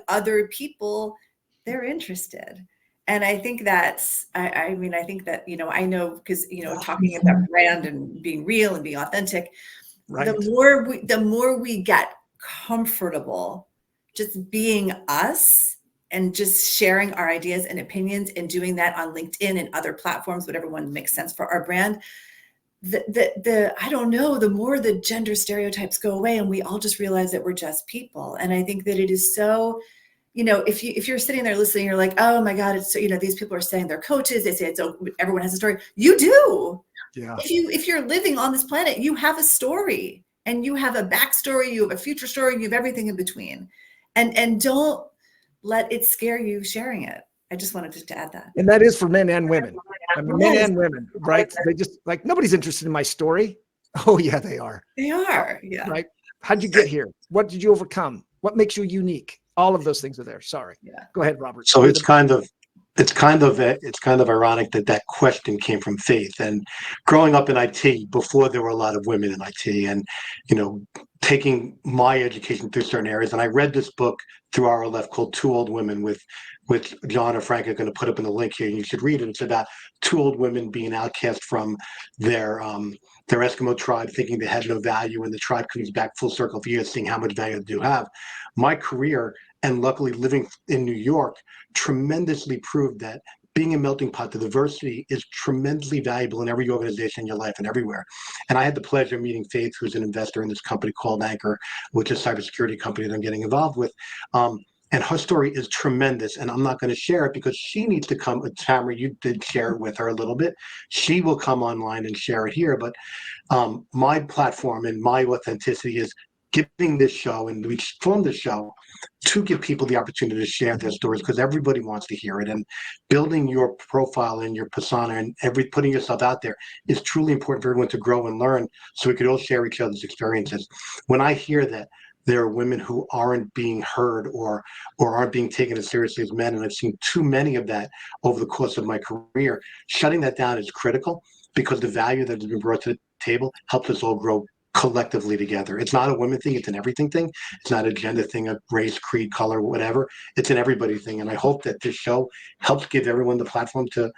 other people, they're interested. And I think that's, I mean, I think that, you know, I know, because, you know, talking about brand and being real and being authentic, Right. the more we get comfortable just being us and just sharing our ideas and opinions and doing that on LinkedIn and other platforms, whatever one makes sense for our brand, I don't know, the more the gender stereotypes go away and we all just realize that we're just people. And I think that it is so, you know, if you're sitting there listening, you're like, oh my God, it's so, you know, these people are saying they're coaches. They say it's, everyone has a story. You do. Yeah. If you're living on this planet, you have a story and you have a backstory, you have a future story, you have everything in between. And don't let it scare you sharing it. I just wanted to add that. And that is for men and women. I mean, men Yes. and women, right? They just like, nobody's interested in my story. Oh yeah, they are. They are. Yeah. Right. How'd you get here? What did you overcome? What makes you unique? All of those things are there. Sorry. Yeah. Go ahead, Robert. So it's kind of ironic that that question came from Faith. And growing up in IT, before there were a lot of women in IT, and taking my education through certain areas. And I read this book through RLF called Two Old Women with John or Frank are going to put up in the link here. You should read it. It's about two old women being outcast from their Eskimo tribe, thinking they had no value, and the tribe comes back full circle for years, seeing how much value they do have. My career, and luckily living in New York, tremendously proved that being a melting pot, the diversity is tremendously valuable in every organization in your life and everywhere. And I had the pleasure of meeting Faith, who's an investor in this company called Anchor, which is a cybersecurity company that I'm getting involved with. And her story is tremendous, and I'm not going to share it because she needs to come. Tamara, you did share it with her a little bit. She will come online and share it here. But my platform and my authenticity is giving this show, and we formed this show to give people the opportunity to share their stories, because everybody wants to hear it. And building your profile and your persona and putting yourself out there is truly important for everyone to grow and learn, so we could all share each other's experiences. When I hear that there are women who aren't being heard or aren't being taken as seriously as men, and I've seen too many of that over the course of my career, shutting that down is critical, because the value that has been brought to the table helps us all grow collectively together. It's not a women thing, it's an everything thing. It's not a gender thing, a race, creed, color, whatever. It's an everybody thing. And I hope that this show helps give everyone the platform to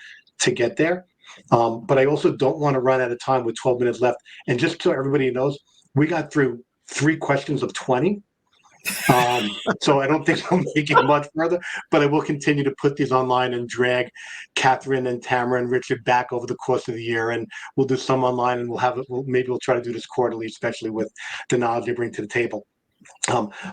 get there. But I also don't want to run out of time with 12 minutes left. And just so everybody knows, we got through 3 questions of 20. So I don't think I'll make it much further, but I will continue to put these online and drag Kathryn and Tamara and Richard back over the course of the year, and we'll do some online, and maybe we'll try to do this quarterly, especially with the knowledge they bring to the table.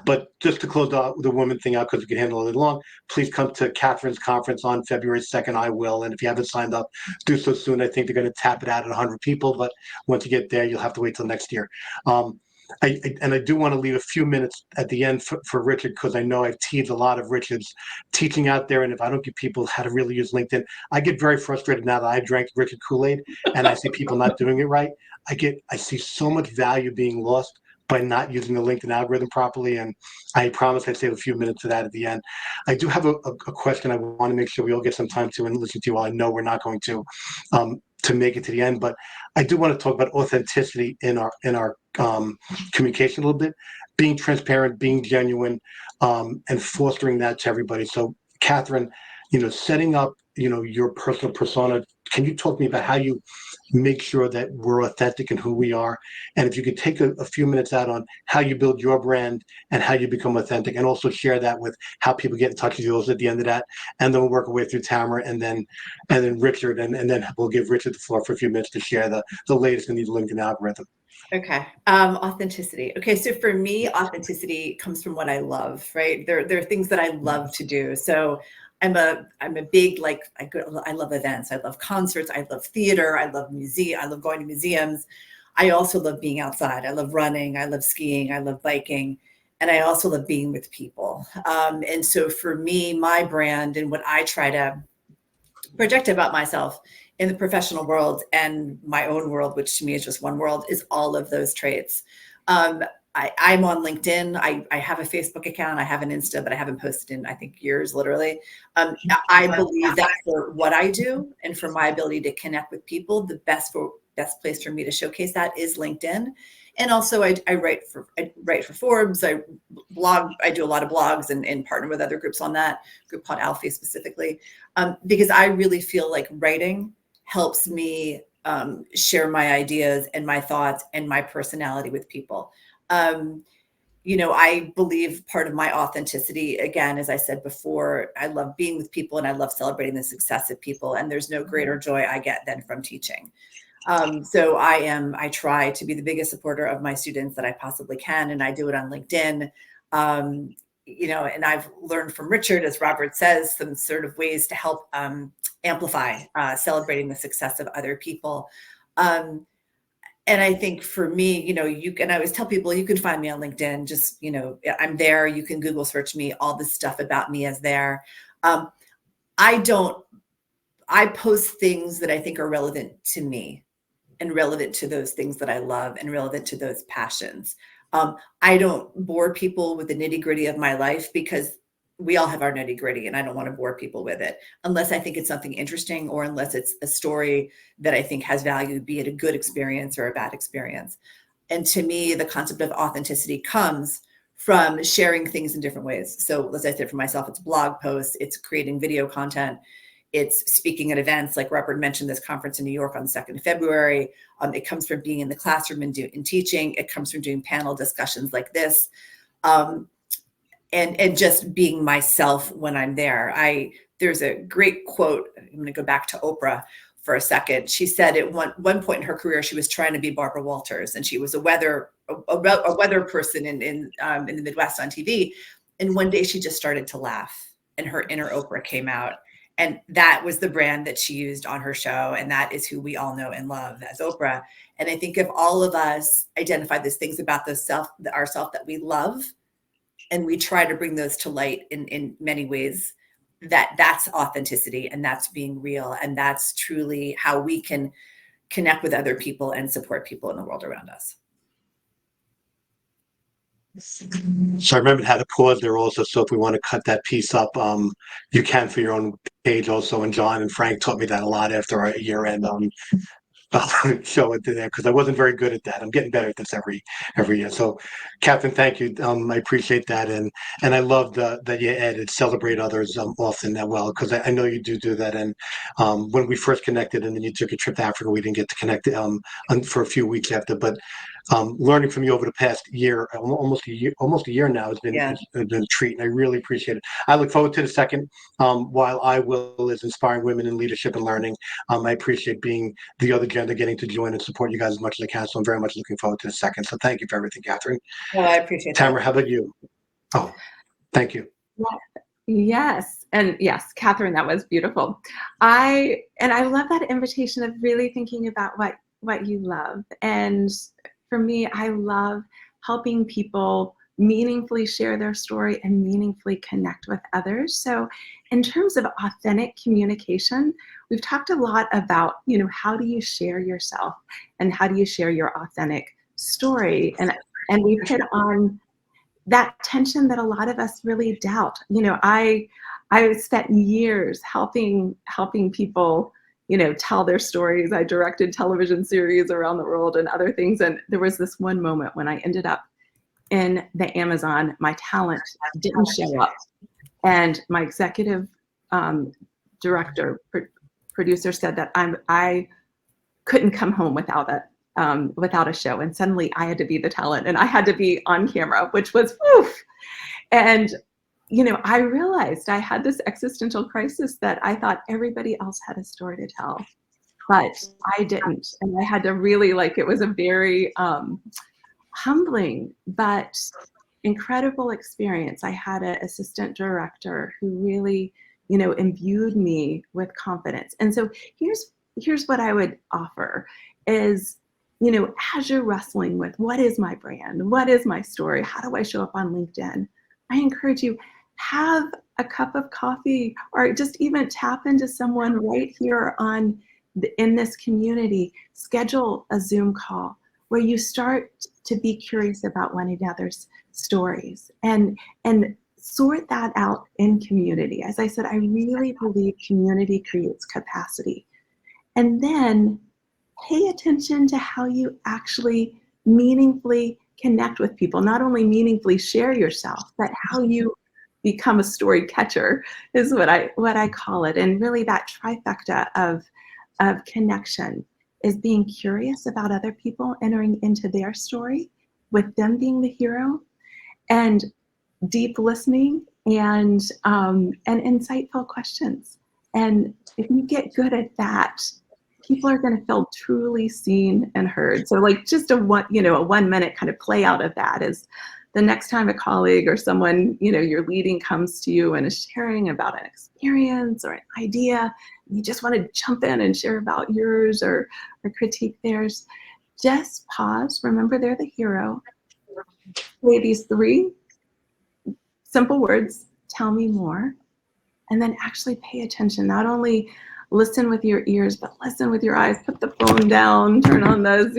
But just to close the women thing out, because we can handle it a little long, please come to Kathryn's conference on February 2nd. I will, and if you haven't signed up, do so soon. I think they're going to tap it out at 100 people, but once you get there, you'll have to wait till next year. I do want to leave a few minutes at the end for Richard, because I know I've teased a lot of Richard's teaching out there, and if I don't give people how to really use LinkedIn, I get very frustrated now that I've drank Richard Kool-Aid and I see people not doing it right. I see so much value being lost by not using the LinkedIn algorithm properly, and I promise I'd save a few minutes of that at the end. I do have a question I want to make sure we all get some time to and listen to. While I know we're not going to make it to the end, but I do want to talk about authenticity in our communication a little bit, being transparent, being genuine, and fostering that to everybody. So Kathryn, setting up, your personal persona, can you talk to me about how you make sure that we're authentic in who we are? And if you could take a few minutes out on how you build your brand and how you become authentic, and also share that with how people get in touch with you at the end of that. And then we'll work our way through Tamara and then Richard, and then we'll give Richard the floor for a few minutes to share the latest in the LinkedIn algorithm. Okay. Authenticity. Okay. So for me, authenticity comes from what I love, right? There are things that I love to do. So I'm a big, I love events. I love concerts. I love theater. I love I love going to museums. I also love being outside. I love running. I love skiing. I love biking. And I also love being with people. And so for me, my brand and what I try to project about myself in the professional world and my own world, which to me is just one world, is all of those traits. I'm on LinkedIn. I have a Facebook account. I have an Insta, but I haven't posted in, I think, years, literally. I believe that for what I do and for my ability to connect with people, the best place for me to showcase that is LinkedIn. And also I write for Forbes. I blog. I do a lot of blogs and partner with other groups on that, group called 𝗟𝗲𝗄 specifically, because I really feel like writing helps me share my ideas and my thoughts and my personality with people. I believe part of my authenticity, again, as I said before, I love being with people and I love celebrating the success of people. And there's no greater joy I get than from teaching. So I try to be the biggest supporter of my students that I possibly can. And I do it on LinkedIn. And I've learned from Richard, as Robert says, some sort of ways to help amplify celebrating the success of other people. And I think for me, I always tell people, you can find me on LinkedIn. Just, I'm there. You can Google search me. All this stuff about me is there. I post things that I think are relevant to me and relevant to those things that I love and relevant to those passions. I don't bore people with the nitty gritty of my life because we all have our nitty gritty and I don't want to bore people with it unless I think it's something interesting or unless it's a story that I think has value, be it a good experience or a bad experience. And to me, the concept of authenticity comes from sharing things in different ways. So as I said, for myself, it's blog posts, it's creating video content, it's speaking at events like Robert mentioned this conference in New York on the 2nd of February. It comes from being in the classroom and teaching. It comes from doing panel discussions like this. And just being myself when I'm there. There's a great quote. I'm going to go back to Oprah for a second. She said at one point in her career, she was trying to be Barbara Walters, and she was a weather person in the Midwest on TV. And one day she just started to laugh, and her inner Oprah came out, and that was the brand that she used on her show, and that is who we all know and love as Oprah. And I think if all of us identify those things about ourself that we love, and we try to bring those to light in many ways, that's authenticity, and that's being real, and that's truly how we can connect with other people and support people in the world around us. So I remembered how to pause there also. So if we want to cut that piece up, you can for your own page also. And John and Frank taught me that a lot after our year-end I'll show it to there because I wasn't very good at that. I'm getting better at this every year. So, Kathryn, thank you. I appreciate that, and I love that you added celebrate others often as well, because I know you do that. And when we first connected, and then you took a trip to Africa, we didn't get to connect for a few weeks after. But learning from you over the past year, almost a year now, has been a treat, and I really appreciate it. I look forward to the second. While I will is inspiring women in leadership and learning. I appreciate being the other gender, getting to join and support you guys as much as I can. So I'm very much looking forward to the second. So thank you for everything, Kathryn. Well, I appreciate that. Tamara, how about you? Oh, thank you. Yes. And yes, Kathryn, that was beautiful. I love that invitation of really thinking about what you love. And for me, I love helping people meaningfully share their story and meaningfully connect with others. So in terms of authentic communication, we've talked a lot about, how do you share yourself and how do you share your authentic story? And we've hit on that tension that a lot of us really doubt. I spent years helping people, tell their stories. I directed television series around the world and other things. And there was this one moment when I ended up in the Amazon, my talent didn't show up. And my executive director, producer said that I couldn't come home without a show. And suddenly I had to be the talent and I had to be on camera, which was woof. And I realized I had this existential crisis that I thought everybody else had a story to tell, but I didn't. And I had to really, it was a very humbling but incredible experience. I had an assistant director who really, imbued me with confidence. And so here's what I would offer is, as you're wrestling with what is my brand, what is my story, how do I show up on LinkedIn, I encourage you, have a cup of coffee or just even tap into someone right here in this community. Schedule a Zoom call where you start to be curious about one another's stories and sort that out in community. As I said, I really believe community creates capacity. And then pay attention to how you actually meaningfully connect with people, not only meaningfully share yourself, but how you become a story catcher is what I call it. And really that trifecta of connection is being curious about other people, entering into their story with them being the hero, and deep listening and insightful questions. And if you get good at that, people are going to feel truly seen and heard. So just a 1 minute kind of play out of that is the next time a colleague or someone, you're leading comes to you and is sharing about an experience or an idea, you just want to jump in and share about yours or critique theirs, just pause, remember they're the hero, say these 3 simple words, tell me more, and then actually pay attention. Not only listen with your ears, but listen with your eyes. Put the phone down, turn on the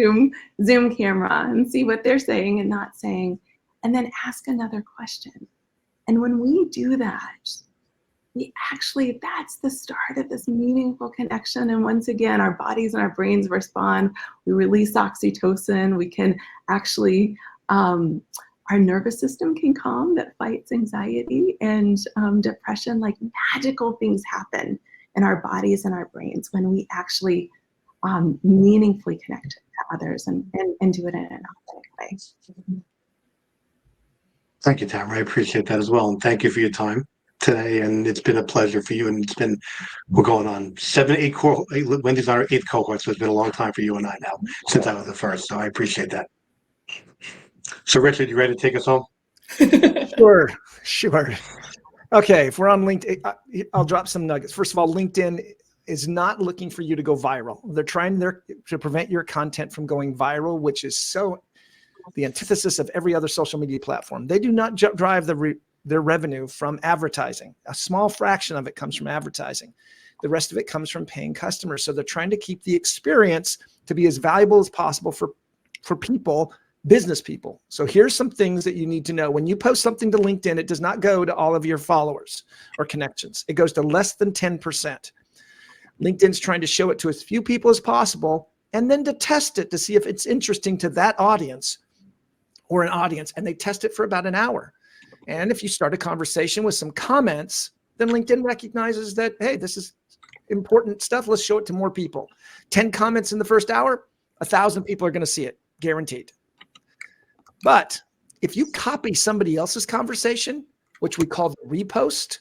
Zoom camera and see what they're saying and not saying, and then ask another question. And when we do that, that's the start of this meaningful connection. And once again, our bodies and our brains respond. We release oxytocin. We can actually, our nervous system can calm, that fights anxiety and depression. Like magical things happen in our bodies and our brains when we actually meaningfully connect to others and do it in an authentic way. Thank you, Tamara. I appreciate that as well. And thank you for your time today. And it's been a pleasure for you. And we're going on 8 Wendy's our 8th cohort. So it's been a long time for you and I now since I was the first. So I appreciate that. So Richard, you ready to take us home? Sure. Okay, if we're on LinkedIn, I'll drop some nuggets. First of all, LinkedIn is not looking for you to go viral. They're trying to prevent your content from going viral, which is so the antithesis of every other social media platform. They do not drive their revenue from advertising. A small fraction of it comes from advertising. The rest of it comes from paying customers. So they're trying to keep the experience to be as valuable as possible for people, business people. So here's some things that you need to know. When you post something to LinkedIn, it does not go to all of your followers or connections. It goes to less than 10%. LinkedIn's trying to show it to as few people as possible and then to test it to see if it's interesting to that audience or an audience. And they test it for about an hour. And if you start a conversation with some comments, then LinkedIn recognizes that, hey, this is important stuff. Let's show it to more people. 10 comments in the first hour, 1,000 people are going to see it, guaranteed. But if you copy somebody else's conversation, which we call the repost,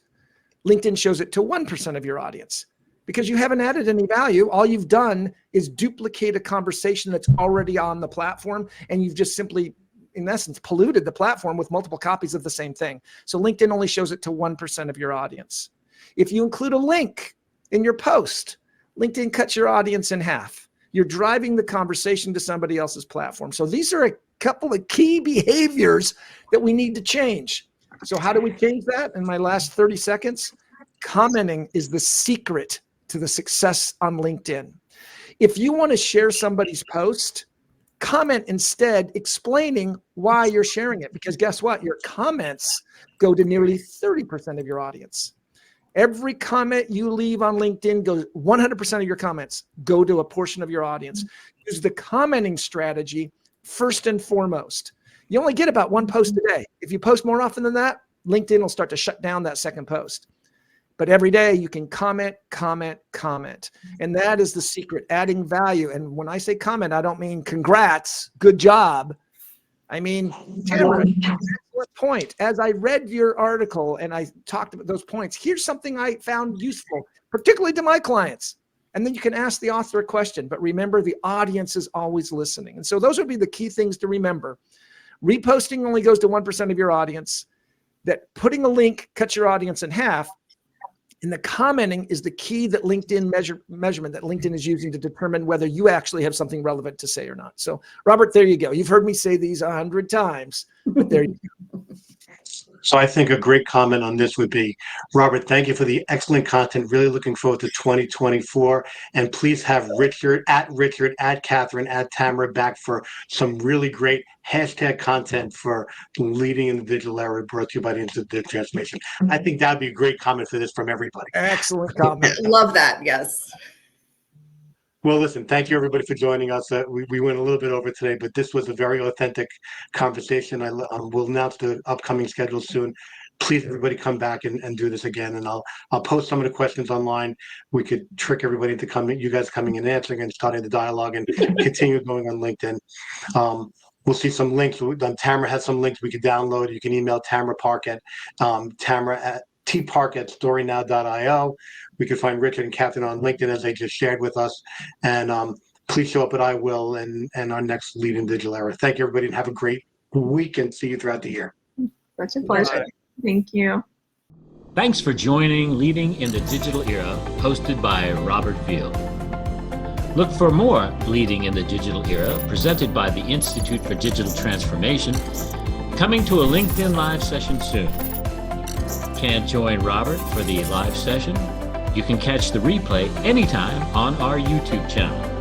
LinkedIn shows it to 1% of your audience because you haven't added any value. All you've done is duplicate a conversation that's already on the platform, and you've just simply, in essence, polluted the platform with multiple copies of the same thing. So LinkedIn only shows it to 1% of your audience. If you include a link in your post, LinkedIn cuts your audience in half. You're driving the conversation to somebody else's platform. So these are a couple of key behaviors that we need to change. So how do we change that? In my last 30 seconds, commenting is the secret to the success on LinkedIn. If you want to share somebody's post, comment instead explaining why you're sharing it, because guess what? Your comments go to nearly 30% of your audience. Every comment you leave on LinkedIn goes, 100% of your comments go to a portion of your audience. Use the commenting strategy first and foremost. You only get about one post a day. If you post more often than that, LinkedIn will start to shut down that second post. But every day you can comment. And that is the secret, adding value. And when I say comment, I don't mean congrats, good job. I mean, Tamara, excellent point. As I read your article and I talked about those points, here's something I found useful, particularly to my clients. And then you can ask the author a question, but remember the audience is always listening. And so those would be the key things to remember. Reposting only goes to 1% of your audience. That putting a link cuts your audience in half. And the commenting is the key that LinkedIn measurement that LinkedIn is using to determine whether you actually have something relevant to say or not. So Robert, there you go. You've heard me say these 100 times, but there you go. So I think a great comment on this would be, Robert, thank you for the excellent content. Really looking forward to 2024. And please have Richard, Kathryn, Tamara back for some really great hashtag content for leading in the digital era brought to you by the Institute of Digital Transformation. I think that'd be a great comment for this from everybody. Excellent comment. Love that. Yes. Well, listen, thank you everybody for joining us. We went a little bit over today, but this was a very authentic conversation. We'll announce the upcoming schedule soon. Please, everybody, come back and do this again. And I'll post some of the questions online. We could trick everybody into you guys coming and answering and starting the dialogue and continue going on LinkedIn. We'll see some links. Tamara has some links we could download. You can email Tamara Park at tpark@storynow.io. We can find Richard and Kathryn on LinkedIn as they just shared with us. And please show up at I Will and our next Lead in Digital Era. Thank you, everybody, and have a great week and see you throughout the year. Such a pleasure. Thank you. Thanks for joining Leading in the Digital Era, hosted by Robert Veal. Look for more Leading in the Digital Era, presented by the Institute for Digital Transformation, coming to a LinkedIn Live session soon. Can't join Robert for the live session? You can catch the replay anytime on our YouTube channel.